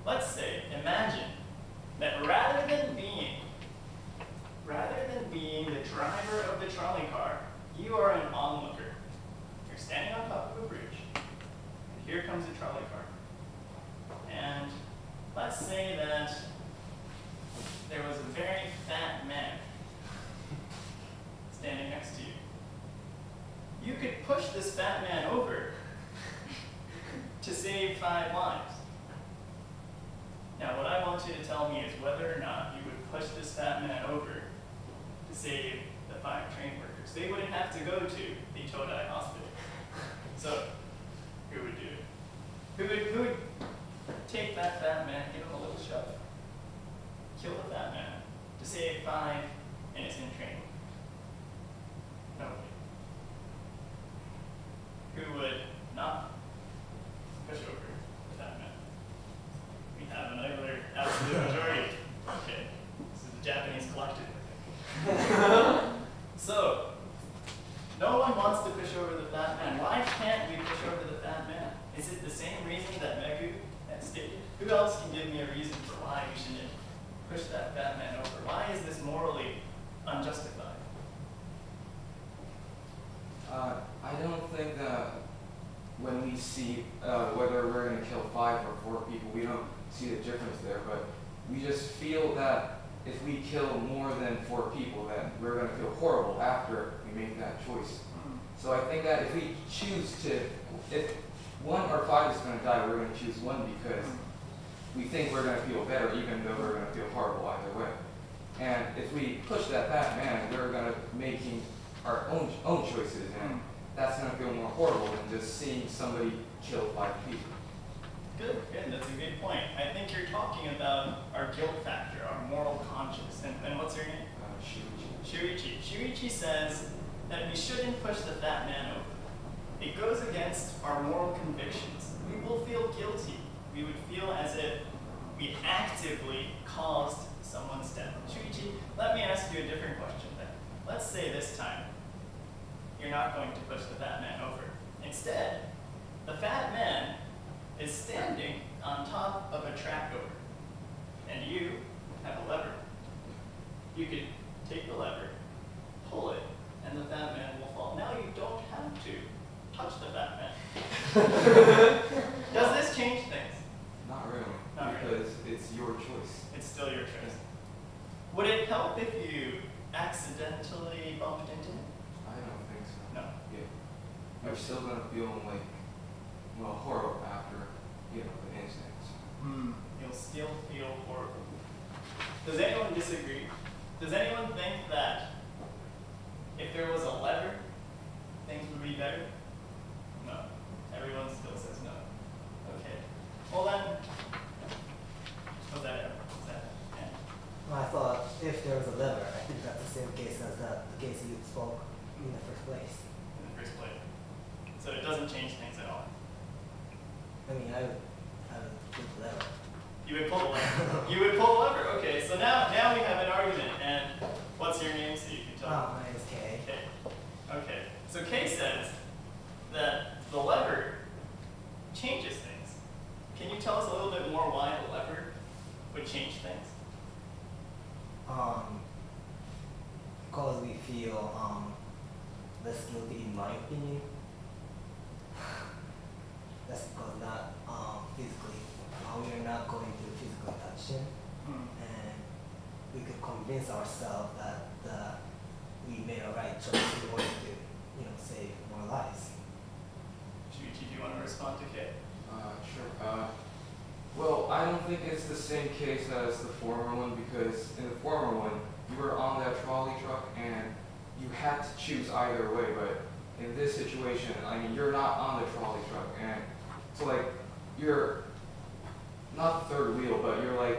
let's say, imagine that rather than being the driver of the trolley car, you are an onlooker. You're standing on top of a bridge, and here comes a trolley car. And let's say that there was a very fat man standing next to you. You could push this fat man over to save 5 lives. Now, what I want you to tell me is whether or not you would push this fat man over to save the 5 train workers. They wouldn't have to go to the Todai hospital. So, who would do it? Who would take that fat man, give him a little shove, kill the fat man to save 5 innocent train workers? Nobody. Who would not push over the fat man? We have another absolute majority. Okay, this is the Japanese collective. So, no one wants to push over the fat man. Why can't we push over the fat man? Is it the same reason that Megu had stated? Who else can give me a reason for why we shouldn't push that fat man over? Why is this morally unjustified? I don't think that when we see whether we're going to kill 5 or 4 people, we don't see the difference there, but we just feel that if we kill more than 4 people, then we're going to feel horrible after we make that choice. So I think that if we choose to, if 1 or 5 is going to die, we're going to choose 1 because we think we're going to feel better even though we're going to feel horrible either way. And if we push that fat man, we're going to making our own choices, and that's going to feel more horrible than just seeing somebody kill 5 people. Good, that's a good point. I think you're talking about our guilt factor, our moral conscience. And what's your name? Shuichi. Shuichi says that we shouldn't push the fat man over. It goes against our moral convictions. We will feel guilty. We would feel as if we actively caused someone's death. Shuichi, let me ask you a different question then. Let's say this time you're not going to push the fat man over. Instead, the fat man is standing on top of a trapdoor, and you have a lever. You could take the lever, pull it, and the fat man will fall. Now you don't have to touch the fat man. Does this change things? Not really, because it's your choice. It's still your choice. Would it help if you accidentally bumped into him? I don't think so. No. Yeah. You're still going to feel like, well, horrible after, the incident. You'll still feel horrible. Does anyone disagree? Does anyone think that if there was a lever, things would be better? No. Everyone still says no. Okay. Well then, was that? Yeah. Well, I thought if there was a lever, I think that's the same case as the case you spoke in the first place. In the first place. So it doesn't change things at all. I mean, I would pull the lever. You would pull the lever. You would pull the lever. Okay, so now we have an argument. And what's your name so you can tell me? My name is Kay. Kay. Okay. So Kay says that the lever changes things. Can you tell us a little bit more why the lever would change things? Because we feel less guilty, in my opinion. That's because not physically, we are not going to physically touch him, and we could convince ourselves that we made a right choice in order to, save more lives. Shuichi, do you want to respond to Kay? Sure. Well, I don't think it's the same case as the former one, because in the former one, you were on that trolley truck and you had to choose either way, but in this situation, I mean, you're not on the trolley truck, and so like, you're not the third wheel, but you're like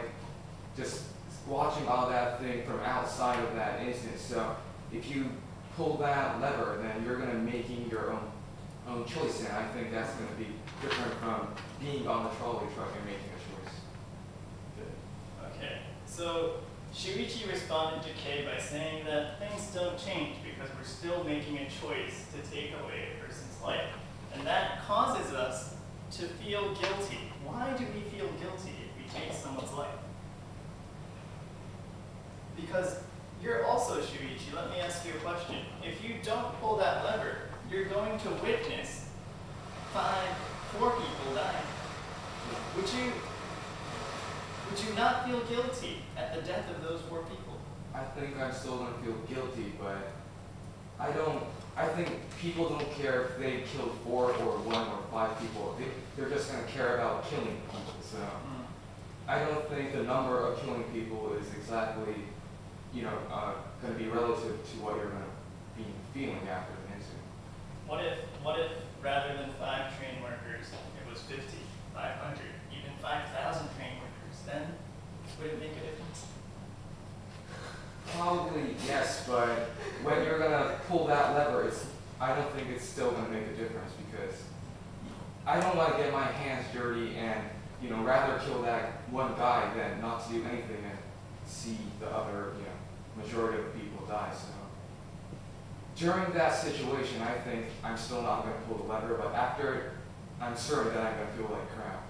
just watching all that thing from outside of that instance. So if you pull that lever, then you're going to making your own choice, and I think that's going to be different from being on the trolley truck and making a choice. Good. Okay. So Shuichi responded to Kay by saying that things don't change because we're still making a choice to take away a person's life. And that causes us to feel guilty. Why do we feel guilty if we take because you're also Shuichi. Let me ask you a question. If you don't pull that lever, you're going to witness 4 people dying. Would you not feel guilty at the death of those 4 people? I think I'm still gonna feel guilty, but I think people don't care if they killed 4 or 1 or 5 people. They're just gonna care about killing people. So I don't think the number of killing people is exactly, going to be relative to what you're going to be feeling after an incident. What if rather than 5 train workers, it was 50, 500, even 5,000 train workers? Then would it make a difference? Probably yes, but when you're going to pull that lever, I don't think it's still going to make a difference, because I don't want to get my hands dirty and rather kill that one guy than not to do anything and see the other, majority of the people die. So during that situation, I think I'm still not going to pull the lever, but after, I'm certain that I'm going to feel like crap.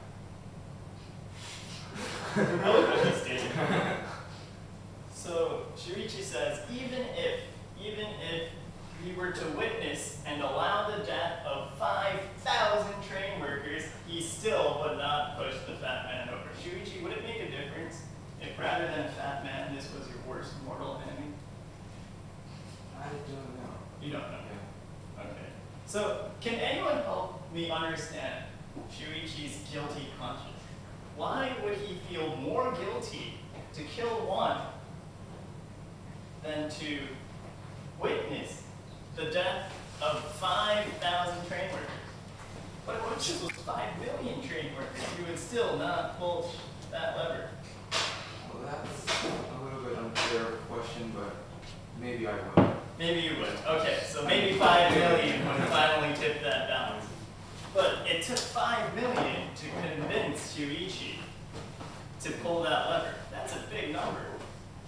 So Shuichi says, even if we were to witness and allow the death of 5,000 train workers, he still would not push the fat man over. Shuichi, would it make a difference if rather than a fat man, this was your worst mortal enemy? I don't know. You don't know? Yeah. Okay. So, can anyone help me understand Shuichi's guilty conscience? Why would he feel more guilty to kill 1 than to witness the death of 5,000 train workers? What if this was 5 million train workers? You would still not pull that lever. Well, that's a little bit unfair question, but maybe I will. Maybe you would. Okay, so maybe 5 million would finally tip that balance. But it took 5 million to convince Shuichi to pull that lever. That's a big number.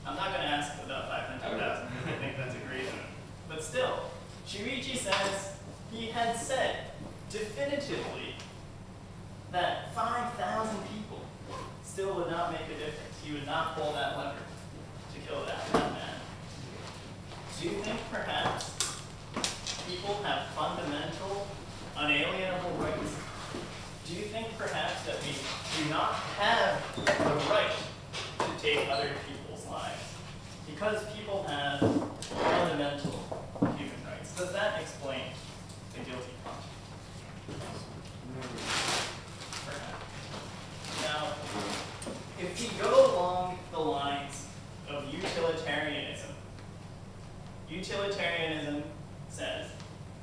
I'm not going to ask about 500,000. I think that's a great number. But still, Shuichi says he had said definitively that 5,000 people still would not make a difference. He would not pull that lever to kill that man. Do you think perhaps people have fundamental, unalienable rights? Do you think perhaps that we do not have the right to take other people's lives because people have fundamental human rights? Does that explain the guilty conscience? Perhaps. Now, if we go along the lines of utilitarianism, utilitarianism says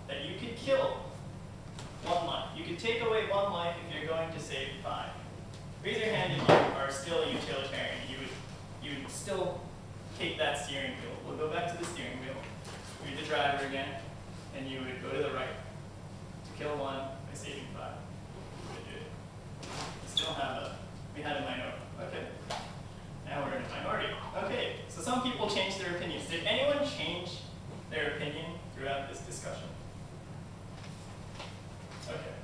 that you could kill 1 life. You could take away 1 life if you're going to save 5. Raise your hand if you are still a utilitarian. You would still take that steering wheel. We'll go back to the steering wheel. You're the driver again, and you would go to the right to kill 1 by saving 5. You would do it. We still have we had a minority. Okay. Now we're in a minority. Okay, so some people change their opinions. Did anyone change their opinion throughout this discussion? Okay.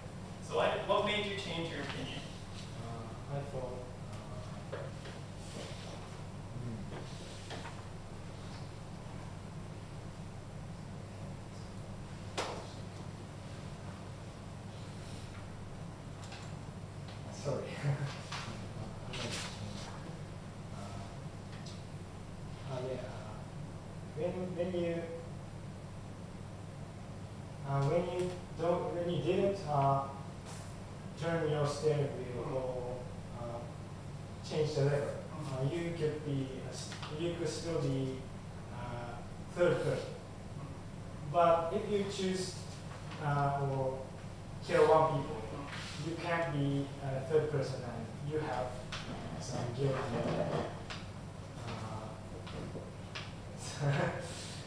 So what made you change your opinion? I thought sorry. When you didn't turn your steering wheel or change the lever, you could still be third person. But if you choose or kill 1 people, you can't be third person and you have some guilt.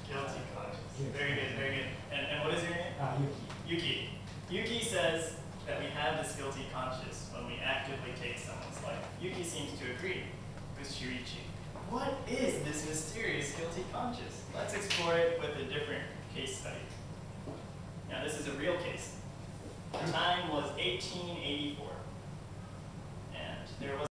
Guilty conscience. Very good, very good. And what is your name? Yuki. Yuki says that we have this guilty conscience when we actively take someone's life. Yuki seems to agree with Shuichi. What is this mysterious guilty conscience? Let's explore it with a different case study. Now, this is a real case. The time was 1884, and there was